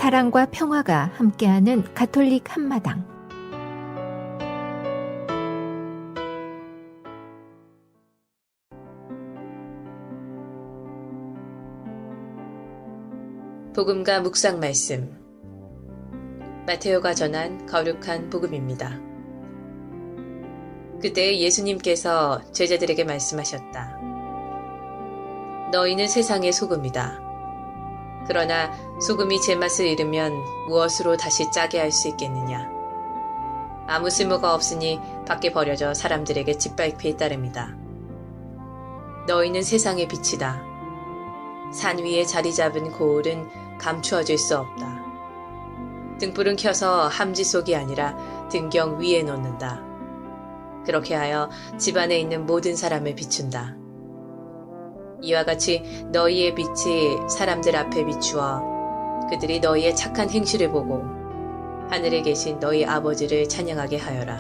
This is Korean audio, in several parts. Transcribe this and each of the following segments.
사랑과 평화가 함께하는 가톨릭 한마당. 복음과 묵상 말씀, 마테오가 전한 거룩한 복음입니다. 그때 예수님께서 제자들에게 말씀하셨다. 너희는 세상의 소금이다. 그러나 소금이 제맛을 잃으면 무엇으로 다시 짜게 할 수 있겠느냐. 아무 쓸모가 없으니 밖에 버려져 사람들에게 짓밟히에 따릅니다. 너희는 세상의 빛이다. 산 위에 자리 잡은 고울은 감추어질 수 없다. 등불은 켜서 함지 속이 아니라 등경 위에 놓는다. 그렇게 하여 집 안에 있는 모든 사람을 비춘다. 이와 같이 너희의 빛이 사람들 앞에 비추어 그들이 너희의 착한 행실을 보고 하늘에 계신 너희 아버지를 찬양하게 하여라.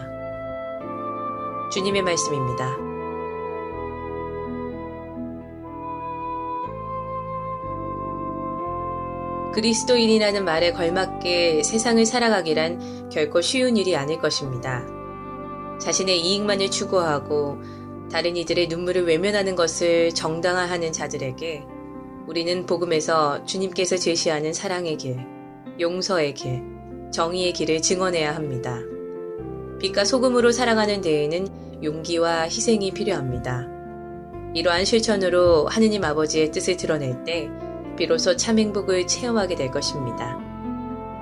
주님의 말씀입니다. 그리스도인이라는 말에 걸맞게 세상을 살아가기란 결코 쉬운 일이 아닐 것입니다. 자신의 이익만을 추구하고 다른 이들의 눈물을 외면하는 것을 정당화하는 자들에게 우리는 복음에서 주님께서 제시하는 사랑의 길, 용서의 길, 정의의 길을 증언해야 합니다. 빛과 소금으로 살아가는 데에는 용기와 희생이 필요합니다. 이러한 실천으로 하느님 아버지의 뜻을 드러낼 때 비로소 참 행복을 체험하게 될 것입니다.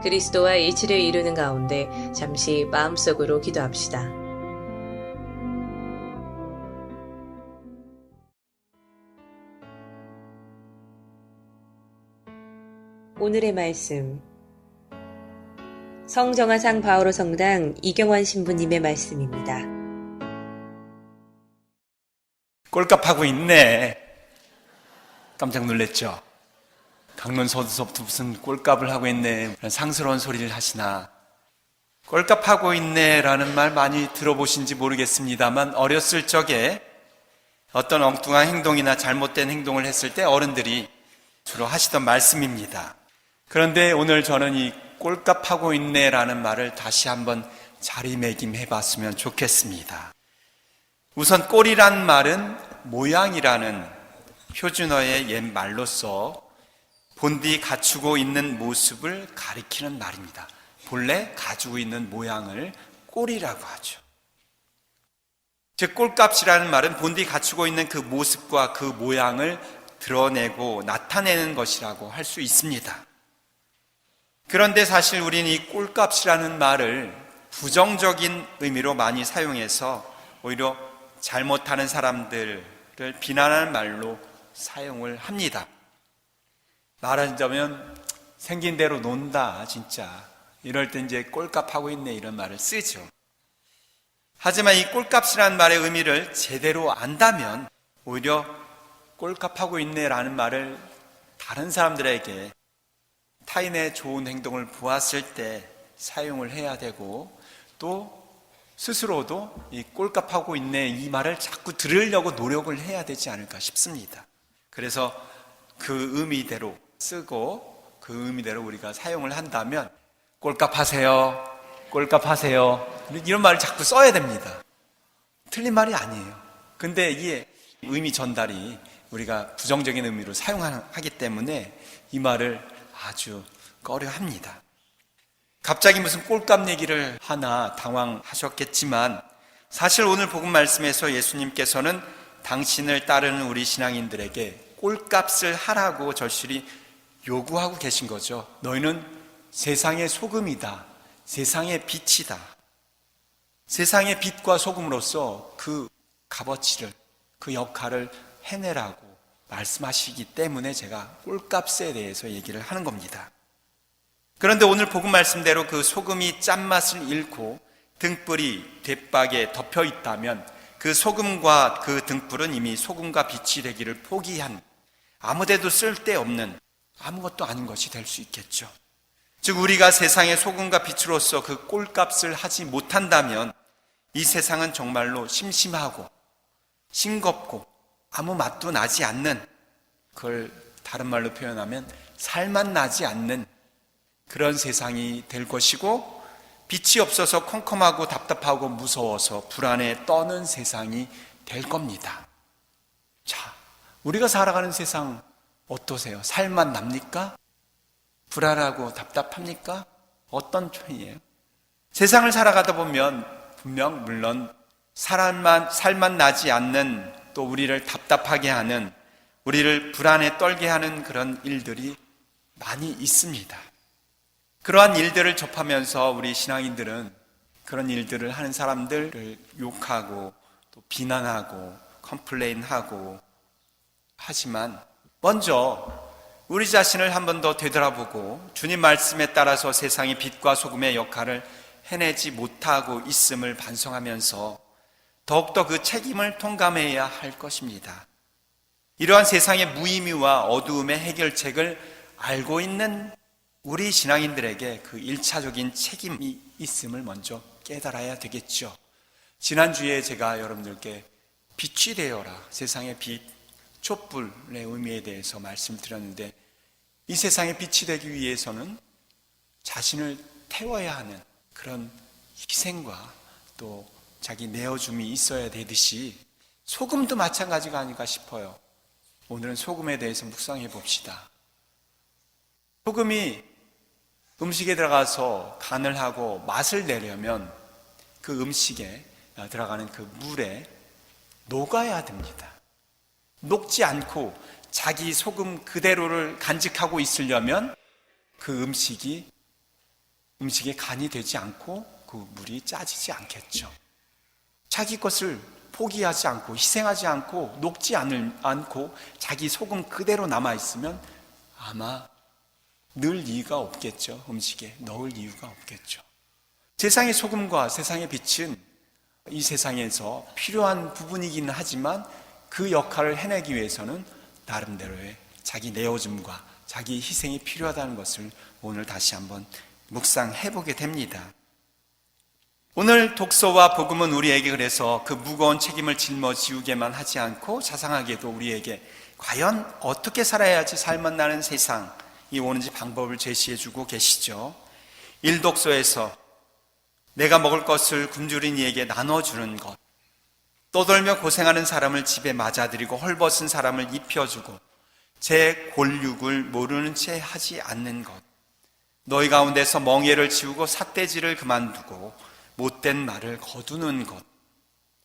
그리스도와 일치를 이루는 가운데 잠시 마음속으로 기도합시다. 오늘의 말씀, 성정아상 바오로 성당 이경환 신부님의 말씀입니다. 꼴값하고 있네. 깜짝 놀랐죠? 강론서부터 무슨 꼴값을 하고 있네, 상스러운 소리를 하시나. 꼴값하고 있네 라는 말 많이 들어보신지 모르겠습니다만, 어렸을 적에 어떤 엉뚱한 행동이나 잘못된 행동을 했을 때 어른들이 주로 하시던 말씀입니다. 그런데 오늘 저는 이 꼴값하고 있네 라는 말을 다시 한번 자리매김해 봤으면 좋겠습니다. 우선 꼴이란 말은 모양이라는 표준어의 옛 말로서 본디 갖추고 있는 모습을 가리키는 말입니다. 본래 가지고 있는 모양을 꼴이라고 하죠. 즉 꼴값이라는 말은 본디 갖추고 있는 그 모습과 그 모양을 드러내고 나타내는 것이라고 할 수 있습니다. 그런데 사실 우리는 이 꼴값이라는 말을 부정적인 의미로 많이 사용해서 오히려 잘못하는 사람들을 비난하는 말로 사용을 합니다. 말하자면 생긴 대로 논다 진짜, 이럴 때 이제 꼴값하고 있네 이런 말을 쓰죠. 하지만 이 꼴값이라는 말의 의미를 제대로 안다면 오히려 꼴값하고 있네 라는 말을 다른 사람들에게 타인의 좋은 행동을 보았을 때 사용을 해야 되고, 또 스스로도 이 꼴값하고 있네 이 말을 자꾸 들으려고 노력을 해야 되지 않을까 싶습니다. 그래서 그 의미대로 쓰고 그 의미대로 우리가 사용을 한다면 꼴값하세요, 꼴값하세요 이런 말을 자꾸 써야 됩니다. 틀린 말이 아니에요. 근데 이게 의미 전달이 우리가 부정적인 의미로 사용하기 때문에 이 말을 아주 꺼려합니다. 갑자기 무슨 꼴값 얘기를 하나 당황하셨겠지만, 사실 오늘 복음 말씀에서 예수님께서는 당신을 따르는 우리 신앙인들에게 꼴값을 하라고 절실히 요구하고 계신 거죠. 너희는 세상의 소금이다, 세상의 빛이다. 세상의 빛과 소금으로서 그 값어치를, 그 역할을 해내라고 말씀하시기 때문에 제가 꼴값에 대해서 얘기를 하는 겁니다. 그런데 오늘 복음 말씀대로 그 소금이 짠맛을 잃고 등불이 뒷박에 덮여 있다면 그 소금과 그 등불은 이미 소금과 빛이 되기를 포기한 아무데도 쓸데없는 아무것도 아닌 것이 될 수 있겠죠. 즉 우리가 세상의 소금과 빛으로서 그 꼴값을 하지 못한다면 이 세상은 정말로 심심하고 싱겁고 아무 맛도 나지 않는, 그걸 다른 말로 표현하면 살맛 나지 않는 그런 세상이 될 것이고, 빛이 없어서 컴컴하고 답답하고 무서워서 불안에 떠는 세상이 될 겁니다. 자, 우리가 살아가는 세상 어떠세요? 살만 납니까? 불안하고 답답합니까? 어떤 편이에요? 세상을 살아가다 보면 물론 살만 나지 않는, 또 우리를 답답하게 하는, 우리를 불안에 떨게 하는 그런 일들이 많이 있습니다. 그러한 일들을 접하면서 우리 신앙인들은 그런 일들을 하는 사람들을 욕하고 또 비난하고 컴플레인하고 하지만, 먼저 우리 자신을 한 번 더 되돌아보고 주님 말씀에 따라서 세상의 빛과 소금의 역할을 해내지 못하고 있음을 반성하면서 더욱더 그 책임을 통감해야 할 것입니다. 이러한 세상의 무의미와 어두움의 해결책을 알고 있는 우리 신앙인들에게 그 1차적인 책임이 있음을 먼저 깨달아야 되겠죠. 지난주에 제가 여러분들께 빛이 되어라, 세상의 빛, 촛불의 의미에 대해서 말씀드렸는데, 이 세상의 빛이 되기 위해서는 자신을 태워야 하는 그런 희생과 또 자기 내어줌이 있어야 되듯이 소금도 마찬가지가 아닌가 싶어요. 오늘은 소금에 대해서 묵상해 봅시다. 소금이 음식에 들어가서 간을 하고 맛을 내려면 그 음식에 들어가는 그 물에 녹아야 됩니다. 녹지 않고 자기 소금 그대로를 간직하고 있으려면 그 음식에 간이 되지 않고 그 물이 짜지지 않겠죠. 자기 것을 포기하지 않고 희생하지 않고 녹지 않고 자기 소금 그대로 남아있으면 아마 넣을 이유가 없겠죠. 음식에 넣을 이유가 없겠죠. 세상의 소금과 세상의 빛은 이 세상에서 필요한 부분이기는 하지만 그 역할을 해내기 위해서는 나름대로의 자기 내어줌과 자기 희생이 필요하다는 것을 오늘 다시 한번 묵상해보게 됩니다. 오늘 독서와 복음은 우리에게 그래서 그 무거운 책임을 짊어지우게만 하지 않고 자상하게도 우리에게 과연 어떻게 살아야지 살맛 나는 세상이 오는지 방법을 제시해주고 계시죠. 1독서에서 내가 먹을 것을 굶주린 이에게 나눠주는 것, 떠돌며 고생하는 사람을 집에 맞아들이고 헐벗은 사람을 입혀주고 제 골육을 모르는 채 하지 않는 것, 너희 가운데서 멍에를 지우고 삿대질을 그만두고 못된 말을 거두는 것.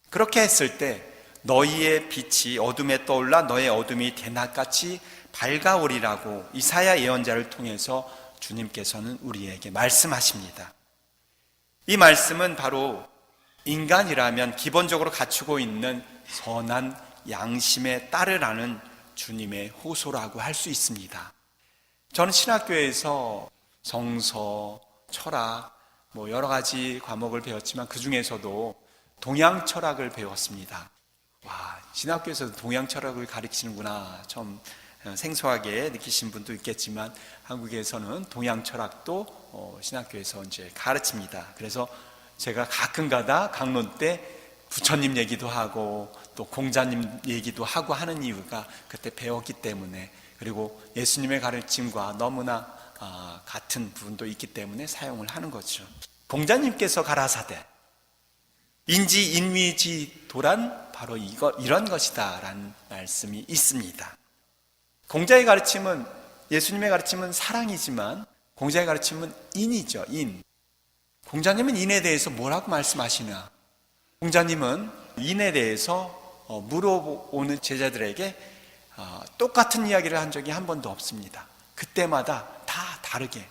그렇게 했을 때 너희의 빛이 어둠에 떠올라 너의 어둠이 대낮같이 밝아오리라고 이사야 예언자를 통해서 주님께서는 우리에게 말씀하십니다. 이 말씀은 바로 인간이라면 기본적으로 갖추고 있는 선한 양심에 따르라는 주님의 호소라고 할 수 있습니다. 저는 신학교에서 성서, 철학, 여러 가지 과목을 배웠지만 그 중에서도 동양 철학을 배웠습니다. 와, 신학교에서도 동양 철학을 가르치는구나. 좀 생소하게 느끼신 분도 있겠지만 한국에서는 동양 철학도 신학교에서 이제 가르칩니다. 그래서 제가 가끔가다 강론 때 부처님 얘기도 하고 또 공자님 얘기도 하고 하는 이유가 그때 배웠기 때문에, 그리고 예수님의 가르침과 너무나 같은 부분도 있기 때문에 사용을 하는 거죠. 공자님께서 가라사대 인지 인위지 도란 바로 이런 것이다 라는 말씀이 있습니다. 공자의 가르침은, 예수님의 가르침은 사랑이지만 공자의 가르침은 인이죠. 인. 공자님은 인에 대해서 뭐라고 말씀하시나? 공자님은 인에 대해서 물어오는 제자들에게 똑같은 이야기를 한 적이 한 번도 없습니다. 그때마다 다 다르게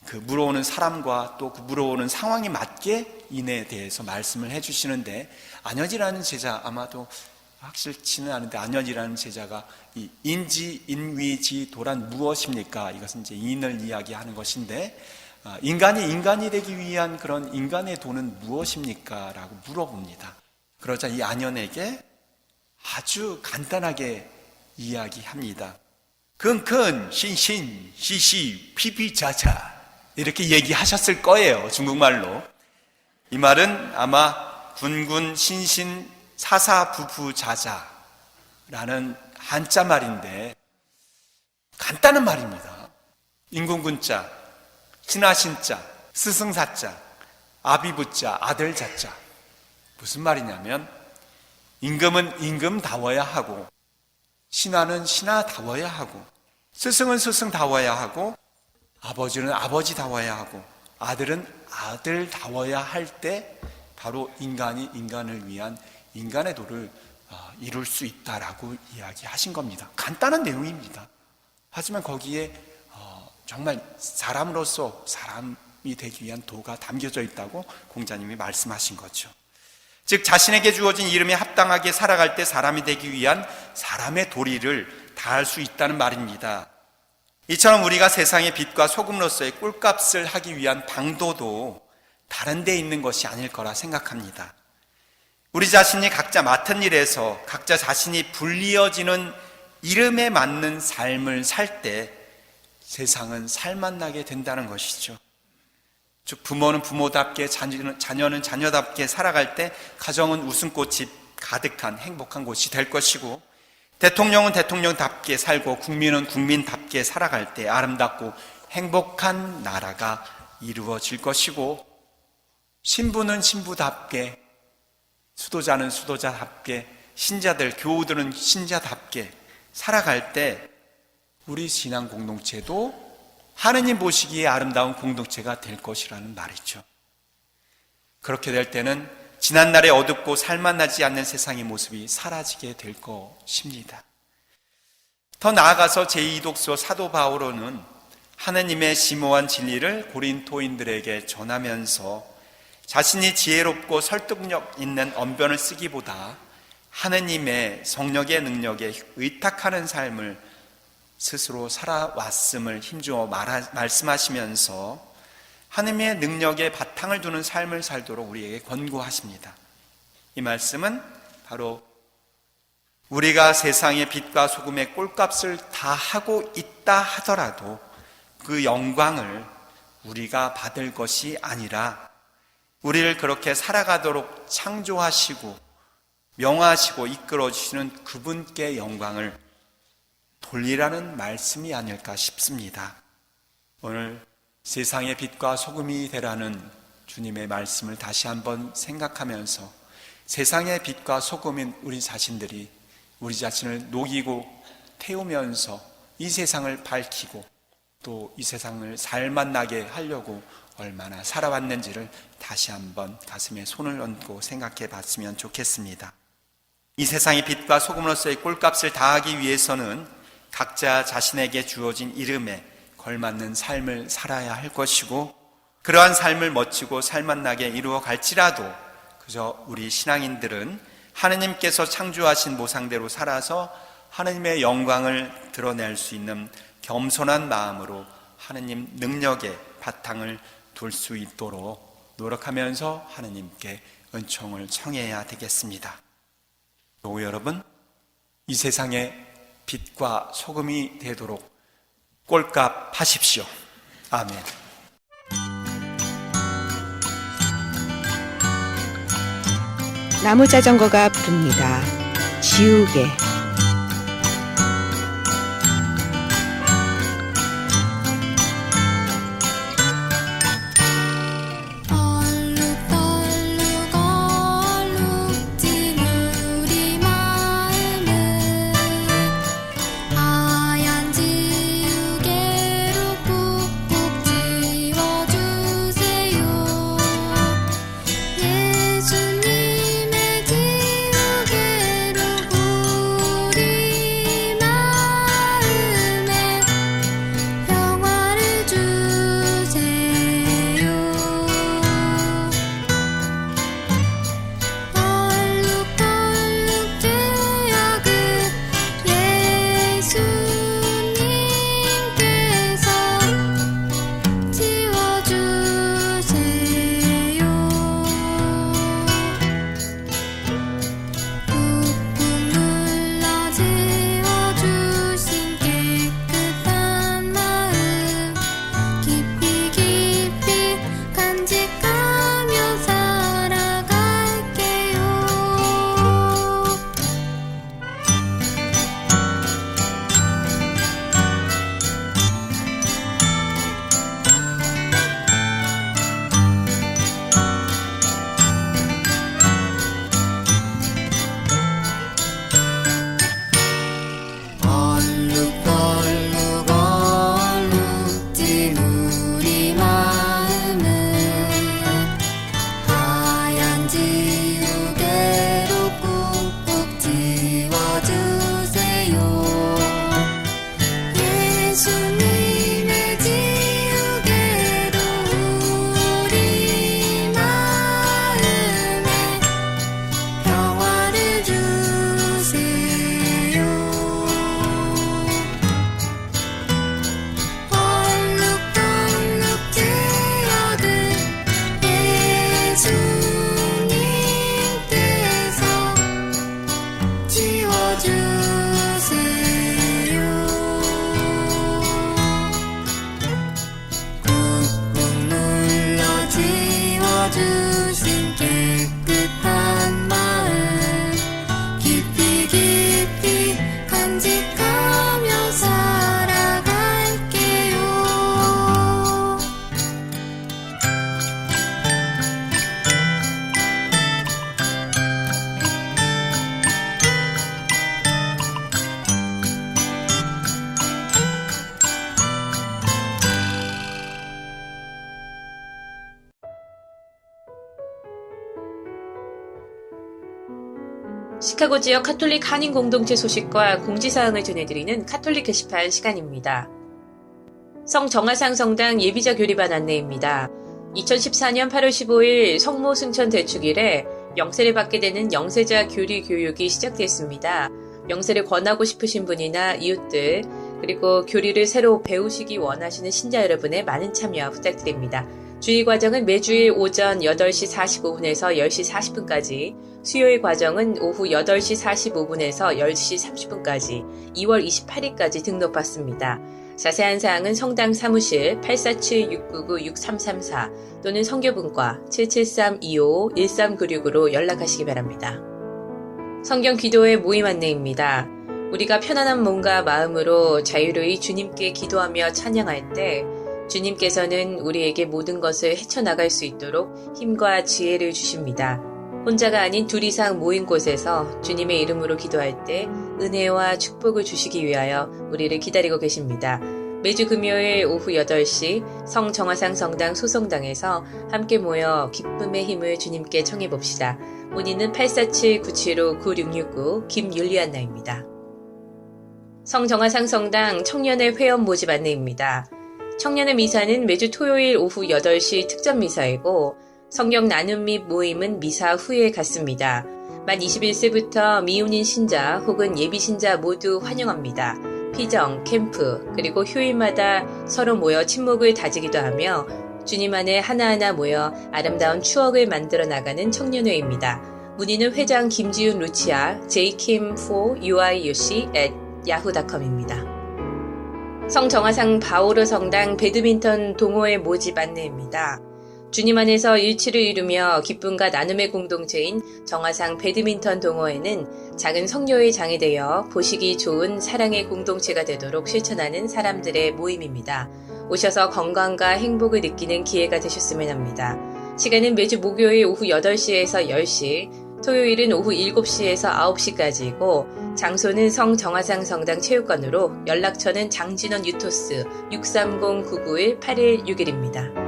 그 물어오는 사람과 또 그 물어오는 상황에 맞게 인에 대해서 말씀을 해주시는데, 안현이라는 제자, 아마도 확실치는 않은데 안현이라는 제자가 이 인지 인위지 도란 무엇입니까? 이것은 이제 인을 이야기하는 것인데, 인간이 되기 위한 그런 인간의 도는 무엇입니까? 라고 물어봅니다. 그러자 이 안현에게 아주 간단하게 이야기합니다. 근근 신신 시시 피피자자 이렇게 얘기하셨을 거예요. 중국말로. 이 말은 아마 군군 신신 사사부부자자라는 한자 말인데 간단한 말입니다. 인군군자 신하신자, 스승사자, 아비부자, 아들 자자. 무슨 말이냐면 임금은 임금다워야 하고 신하는 신하다워야 하고 스승은 스승다워야 하고 아버지는 아버지다워야 하고 아들은 아들다워야 할 때 바로 인간이 인간을 위한 인간의 도를 이룰 수 있다라고 이야기하신 겁니다. 간단한 내용입니다. 하지만 거기에 정말 사람으로서 사람이 되기 위한 도가 담겨져 있다고 공자님이 말씀하신 거죠. 즉 자신에게 주어진 이름에 합당하게 살아갈 때 사람이 되기 위한 사람의 도리를 다할 수 있다는 말입니다. 이처럼 우리가 세상의 빛과 소금으로서의 꿀값을 하기 위한 방도도 다른 데 있는 것이 아닐 거라 생각합니다. 우리 자신이 각자 맡은 일에서 각자 자신이 불리어지는 이름에 맞는 삶을 살 때 세상은 살맛나게 된다는 것이죠. 즉 부모는 부모답게 자녀는 자녀답게 살아갈 때 가정은 웃음꽃이 가득한 행복한 곳이 될 것이고 대통령은 대통령답게 살고 국민은 국민답게 살아갈 때 아름답고 행복한 나라가 이루어질 것이고 신부는 신부답게 수도자는 수도자답게 신자들 교우들은 신자답게 살아갈 때 우리 신앙 공동체도 하느님 보시기에 아름다운 공동체가 될 것이라는 말이죠. 그렇게 될 때는 지난날의 어둡고 살맛나지 않는 세상의 모습이 사라지게 될 것입니다. 더 나아가서 제2독서 사도 바오로는 하느님의 심오한 진리를 고린토인들에게 전하면서 자신이 지혜롭고 설득력 있는 언변을 쓰기보다 하느님의 성령의 능력에 의탁하는 삶을 스스로 살아왔음을 힘주어 말씀하시면서 하느님의 능력에 바탕을 두는 삶을 살도록 우리에게 권고하십니다. 이 말씀은 바로 우리가 세상의 빛과 소금의 꼴값을 다 하고 있다 하더라도 그 영광을 우리가 받을 것이 아니라 우리를 그렇게 살아가도록 창조하시고 명하시고 이끌어주시는 그분께 영광을 돌리라는 말씀이 아닐까 싶습니다. 오늘 세상의 빛과 소금이 되라는 주님의 말씀을 다시 한번 생각하면서 세상의 빛과 소금인 우리 자신들이 우리 자신을 녹이고 태우면서 이 세상을 밝히고 또 이 세상을 살맛나게 하려고 얼마나 살아왔는지를 다시 한번 가슴에 손을 얹고 생각해 봤으면 좋겠습니다. 이 세상의 빛과 소금으로서의 꼴값을 다하기 위해서는 각자 자신에게 주어진 이름에 걸맞는 삶을 살아야 할 것이고 그러한 삶을 멋지고 살맛나게 이루어 갈지라도 그저 우리 신앙인들은 하느님께서 창조하신 모상대로 살아서 하느님의 영광을 드러낼 수 있는 겸손한 마음으로 하느님 능력의 바탕을 둘 수 있도록 노력하면서 하느님께 은총을 청해야 되겠습니다. 또 여러분, 이 세상의 빛과 소금이 되도록 꼴값 하십시오. 아멘. 나무자전거가 부릅니다. 지우개. 시카고 지역 카톨릭 한인 공동체 소식과 공지사항을 전해드리는 카톨릭 게시판 시간입니다. 성정화상 성당 예비자 교리반 안내입니다. 2014년 8월 15일 성모 승천 대축일에 영세를 받게 되는 영세자 교리 교육이 시작됐습니다. 영세를 권하고 싶으신 분이나 이웃들, 그리고 교리를 새로 배우시기 원하시는 신자 여러분의 많은 참여 부탁드립니다. 주일 과정은 매주일 오전 8시 45분에서 10시 40분까지, 수요일 과정은 오후 8시 45분에서 10시 30분까지, 2월 28일까지 등록받습니다. 자세한 사항은 성당 사무실 847-699-6334 또는 성교분과 773-255-1396으로 연락하시기 바랍니다. 성경 기도회 모임 안내입니다. 우리가 편안한 몸과 마음으로 자유로이 주님께 기도하며 찬양할 때 주님께서는 우리에게 모든 것을 헤쳐나갈 수 있도록 힘과 지혜를 주십니다. 혼자가 아닌 둘 이상 모인 곳에서 주님의 이름으로 기도할 때 은혜와 축복을 주시기 위하여 우리를 기다리고 계십니다. 매주 금요일 오후 8시 성정화상 성당 소성당에서 함께 모여 기쁨의 힘을 주님께 청해봅시다. 문의는 847-975-9669 김율리안나입니다. 성정화상 성당 청년의 회원 모집 안내입니다. 청년의 미사는 매주 토요일 오후 8시 특전 미사이고 성경 나눔 및 모임은 미사 후에 갖습니다. 만 21세부터 미혼인 신자 혹은 예비 신자 모두 환영합니다. 피정, 캠프, 그리고 휴일마다 서로 모여 친목을 다지기도 하며 주님 안에 하나하나 모여 아름다운 추억을 만들어 나가는 청년회입니다. 문의는 회장 김지윤 루치아 jkim4uiuc@yahoo.com입니다. 성정화상 바오르 성당 배드민턴 동호회 모집 안내입니다. 주님 안에서 일치를 이루며 기쁨과 나눔의 공동체인 정화상 배드민턴 동호회는 작은 성녀의 장이 되어 보시기 좋은 사랑의 공동체가 되도록 실천하는 사람들의 모임입니다. 오셔서 건강과 행복을 느끼는 기회가 되셨으면 합니다. 시간은 매주 목요일 오후 8시에서 10시, 토요일은 오후 7시에서 9시까지이고 장소는 성정화상 성당 체육관으로 연락처는 장진원 유토스 630-991-8161입니다.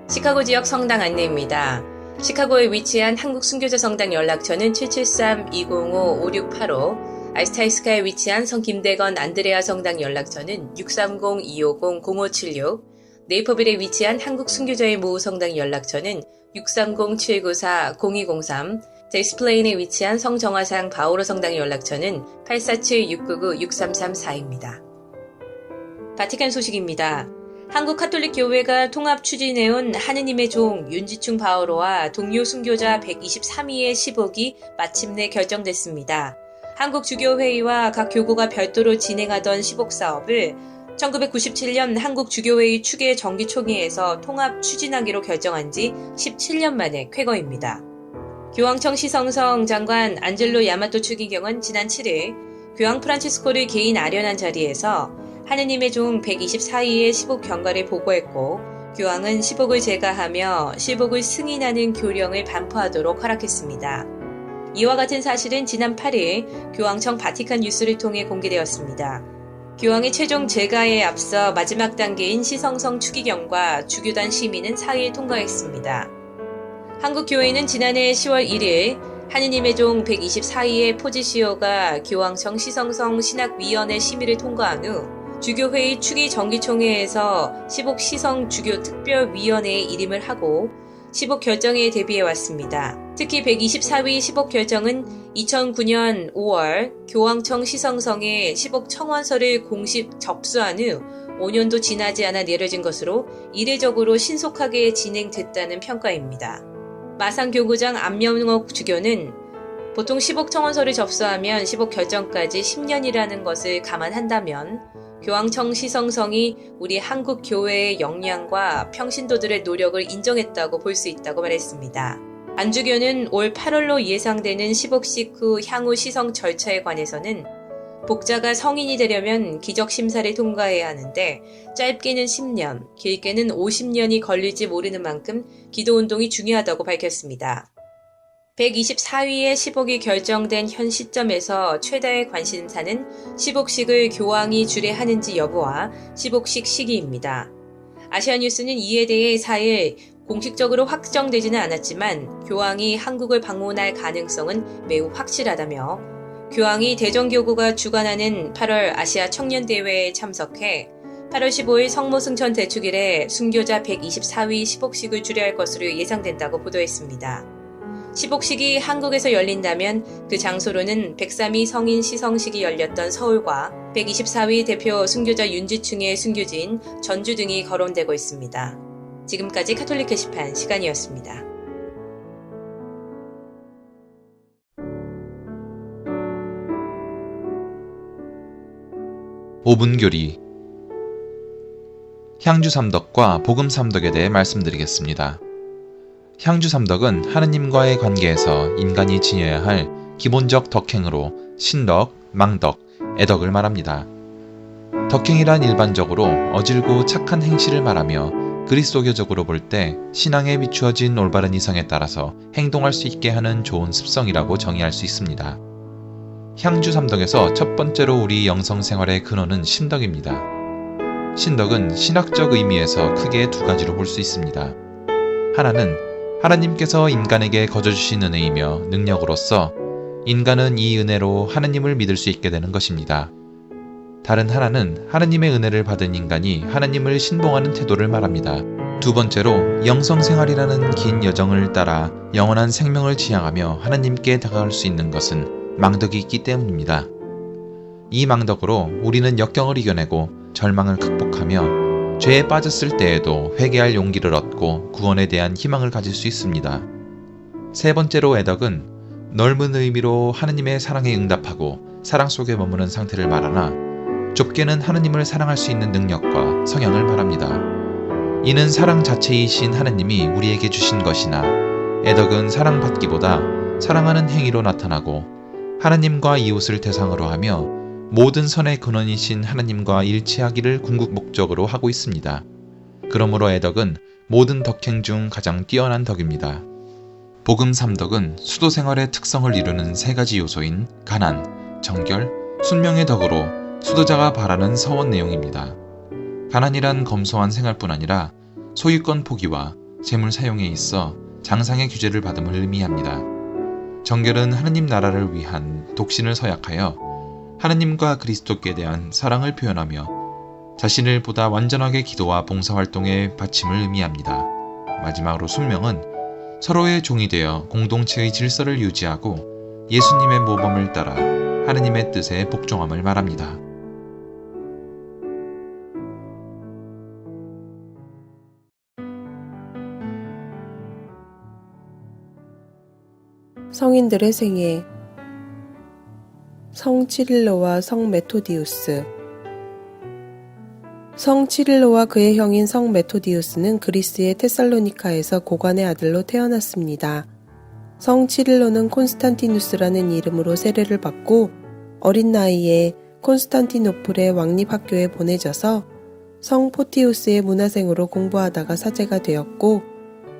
시카고 지역 성당 안내입니다. 시카고에 위치한 한국 순교자 성당 연락처는 773-205-5685, 알스타이스카에 위치한 성 김대건 안드레아 성당 연락처는 630-250-0576, 네이퍼빌에 위치한 한국 순교자의 모후 성당 연락처는 630-794-0203, 데스플레인에 위치한 성정화상 바오로 성당 연락처는 847-699-6334입니다. 바티칸 소식입니다. 한국 카톨릭 교회가 통합 추진해온 하느님의 종 윤지충 바오로와 동료 순교자 123위의 시복이 마침내 결정됐습니다. 한국주교회의와 각 교구가 별도로 진행하던 시복 사업을 1997년 한국주교회의 추계 정기총회에서 통합 추진하기로 결정한 지 17년 만에 쾌거입니다. 교황청 시성성 장관 안젤로 야마토 추기경은 지난 7일 교황 프란치스코를 개인 아련한 자리에서 하느님의 종 124위의 시복 경과를 보고했고 교황은 시복을 제가하며 시복을 승인하는 교령을 반포하도록 허락했습니다. 이와 같은 사실은 지난 8일 교황청 바티칸 뉴스를 통해 공개되었습니다. 교황의 최종 제가에 앞서 마지막 단계인 시성성 추기경과 주교단 심의는 4일 통과했습니다. 한국교회는 지난해 10월 1일 하느님의 종 124위의 포지시오가 교황청 시성성 신학위원회 심의를 통과한 후 주교회의 추기 정기총회에서 시복 시성 주교 특별위원회에 일임을 하고 시복 결정에 대비해 왔습니다. 특히 124위 시복 결정은 2009년 5월 교황청 시성성에 시복 청원서를 공식 접수한 후 5년도 지나지 않아 내려진 것으로 이례적으로 신속하게 진행됐다는 평가입니다. 마산교구장 안명옥 주교는 보통 시복 청원서를 접수하면 시복 결정까지 10년이라는 것을 감안한다면 교황청 시성성이 우리 한국 교회의 역량과 평신도들의 노력을 인정했다고 볼 수 있다고 말했습니다. 안주교는 올 8월로 예상되는 시복식 후 향후 시성 절차에 관해서는 복자가 성인이 되려면 기적심사를 통과해야 하는데 짧게는 10년, 길게는 50년이 걸릴지 모르는 만큼 기도운동이 중요하다고 밝혔습니다. 124위의 시복이 결정된 현 시점에서 최다의 관심사는 시복식을 교황이 주례하는지 여부와 시복식 시기입니다. 아시아뉴스는 이에 대해 4일 공식적으로 확정되지는 않았지만 교황이 한국을 방문할 가능성은 매우 확실하다며 교황이 대전교구가 주관하는 8월 아시아 청년대회에 참석해 8월 15일 성모승천 대축일에 순교자 124위 시복식을 주례할 것으로 예상된다고 보도했습니다. 시복식이 한국에서 열린다면 그 장소로는 103위 성인 시성식이 열렸던 서울과 124위 대표 순교자 윤지충의 순교지인 전주 등이 거론되고 있습니다. 지금까지 카톨릭 게시판 시간이었습니다. 오분교리 향주삼덕과 복음삼덕에 대해 말씀드리겠습니다. 향주삼덕은 하느님과의 관계에서 인간이 지녀야 할 기본적 덕행으로 신덕, 망덕, 애덕을 말합니다. 덕행이란 일반적으로 어질고 착한 행실을 말하며 그리스도교적으로 볼 때 신앙에 비추어진 올바른 이성에 따라서 행동할 수 있게 하는 좋은 습성이라고 정의할 수 있습니다. 향주삼덕에서 첫 번째로 우리 영성생활의 근원은 신덕입니다. 신덕은 신학적 의미에서 크게 두 가지로 볼 수 있습니다. 하나는 하나님께서 인간에게 거저주신 은혜이며 능력으로서 인간은 이 은혜로 하나님을 믿을 수 있게 되는 것입니다. 다른 하나는 하나님의 은혜를 받은 인간이 하나님을 신봉하는 태도를 말합니다. 두 번째로 영성생활이라는 긴 여정을 따라 영원한 생명을 지향하며 하나님께 다가갈 수 있는 것은 망덕이 있기 때문입니다. 이 망덕으로 우리는 역경을 이겨내고 절망을 극복하며 죄에 빠졌을 때에도 회개할 용기를 얻고 구원에 대한 희망을 가질 수 있습니다. 세 번째로 애덕은 넓은 의미로 하느님의 사랑에 응답하고 사랑 속에 머무는 상태를 말하나 좁게는 하느님을 사랑할 수 있는 능력과 성향을 말합니다. 이는 사랑 자체이신 하느님이 우리에게 주신 것이나 애덕은 사랑받기보다 사랑하는 행위로 나타나고 하나님과 이웃을 대상으로 하며 모든 선의 근원이신 하나님과 일치하기를 궁극 목적으로 하고 있습니다. 그러므로 애덕은 모든 덕행 중 가장 뛰어난 덕입니다. 복음 삼덕은 수도 생활의 특성을 이루는 세 가지 요소인 가난, 정결, 순명의 덕으로 수도자가 바라는 서원 내용입니다. 가난이란 검소한 생활뿐 아니라 소유권 포기와 재물 사용에 있어 장상의 규제를 받음을 의미합니다. 정결은 하느님 나라를 위한 독신을 서약하여 하느님과 그리스도께 대한 사랑을 표현하며 자신을 보다 완전하게 기도와 봉사활동에 바침을 의미합니다. 마지막으로 순명은 서로의 종이 되어 공동체의 질서를 유지하고 예수님의 모범을 따라 하느님의 뜻에 복종함을 말합니다. 성인들의 생애 성 치릴로와 성 메토디우스 성 치릴로와 그의 형인 성 메토디우스는 그리스의 테살로니카에서 고관의 아들로 태어났습니다. 성 치릴로는 콘스탄티누스라는 이름으로 세례를 받고 어린 나이에 콘스탄티노플의 왕립학교에 보내져서 성 포티우스의 문화생으로 공부하다가 사제가 되었고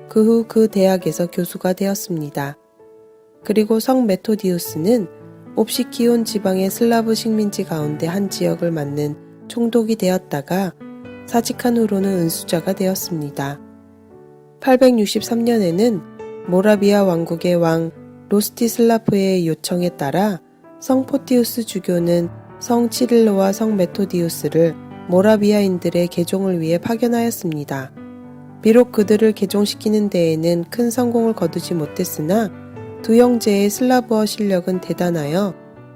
그 후 그 대학에서 교수가 되었습니다. 그리고 성 메토디우스는 옵시키온 지방의 슬라브 식민지 가운데 한 지역을 맡는 총독이 되었다가 사직한 후로는 은수자가 되었습니다. 863년에는 모라비아 왕국의 왕 로스티슬라프의 요청에 따라 성 포티우스 주교는 성 치릴로와 성 메토디우스를 모라비아인들의 개종을 위해 파견하였습니다. 비록 그들을 개종시키는 데에는 큰 성공을 거두지 못했으나 두 형제의 슬라브어 실력은 대단하여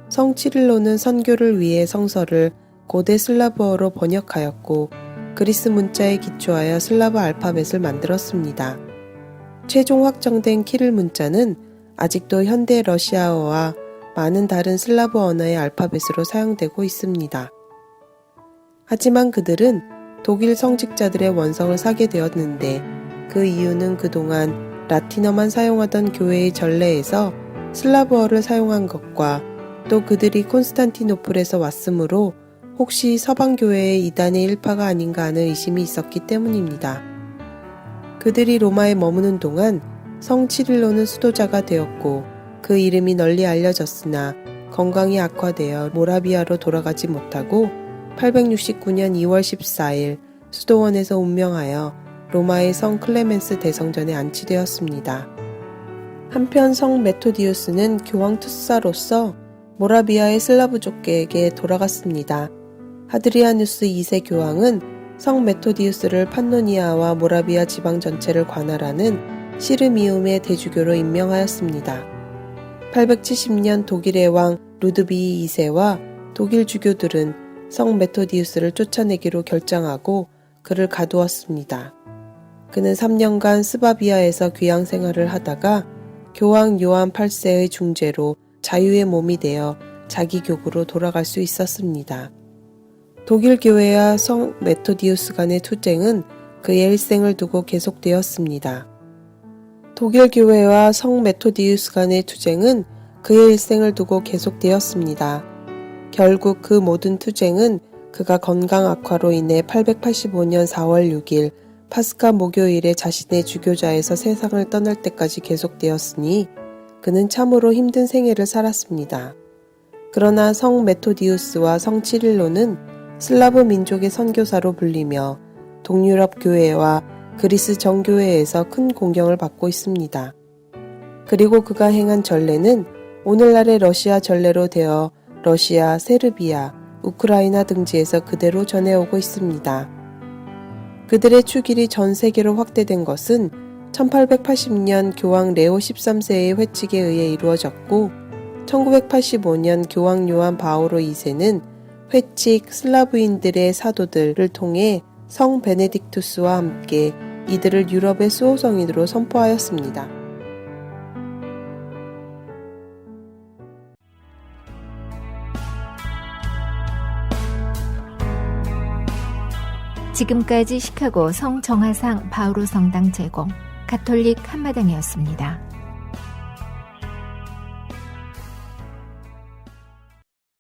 성 치릴로는 선교를 위해 성서를 고대 슬라브어로 번역하였고 그리스 문자에 기초하여 슬라브 알파벳을 만들었습니다. 최종 확정된 키릴 문자는 아직도 현대 러시아어와 많은 다른 슬라브 언어의 알파벳으로 사용되고 있습니다. 하지만 그들은 독일 성직자들의 원성을 사게 되었는데 그 이유는 그동안 라틴어만 사용하던 교회의 전례에서 슬라브어를 사용한 것과 또 그들이 콘스탄티노플에서 왔으므로 혹시 서방교회의 이단의 일파가 아닌가 하는 의심이 있었기 때문입니다. 그들이 로마에 머무는 동안 성 치릴로는 수도자가 되었고 그 이름이 널리 알려졌으나 건강이 악화되어 모라비아로 돌아가지 못하고 869년 2월 14일 수도원에서 운명하여 로마의 성 클레멘스 대성전에 안치되었습니다. 한편 성 메토디우스는 교황 투사로서 모라비아의 슬라브족계에게 돌아갔습니다. 하드리아누스 2세 교황은 성 메토디우스를 판노니아와 모라비아 지방 전체를 관할하는 시르미움의 대주교로 임명하였습니다. 870년 독일의 왕 루드비히 2세와 독일 주교들은 성 메토디우스를 쫓아내기로 결정하고 그를 가두었습니다. 그는 3년간 스바비아에서 귀양 생활을 하다가 교황 요한 8세의 중재로 자유의 몸이 되어 자기 교구로 돌아갈 수 있었습니다. 독일 교회와 성 메토디우스 간의 투쟁은 그의 일생을 두고 계속되었습니다. 독일 교회와 성 메토디우스 간의 투쟁은 그의 일생을 두고 계속되었습니다. 결국 그 모든 투쟁은 그가 건강 악화로 인해 885년 4월 6일 파스카 목요일에 자신의 주교자에서 세상을 떠날 때까지 계속되었으니 그는 참으로 힘든 생애를 살았습니다. 그러나 성 메토디우스와 성 치릴로는 슬라브 민족의 선교사로 불리며 동유럽 교회와 그리스 정교회에서 큰 공경을 받고 있습니다. 그리고 그가 행한 전례는 오늘날의 러시아 전례로 되어 러시아, 세르비아, 우크라이나 등지에서 그대로 전해오고 있습니다. 그들의 축일이 전 세계로 확대된 것은 1880년 교황 레오 13세의 회칙에 의해 이루어졌고 1985년 교황 요한 바오로 2세는 회칙 슬라브인들의 사도들을 통해 성 베네딕투스와 함께 이들을 유럽의 수호성인으로 선포하였습니다. 지금까지 시카고 성정화상 바오로 성당 제공 가톨릭 한마당이었습니다.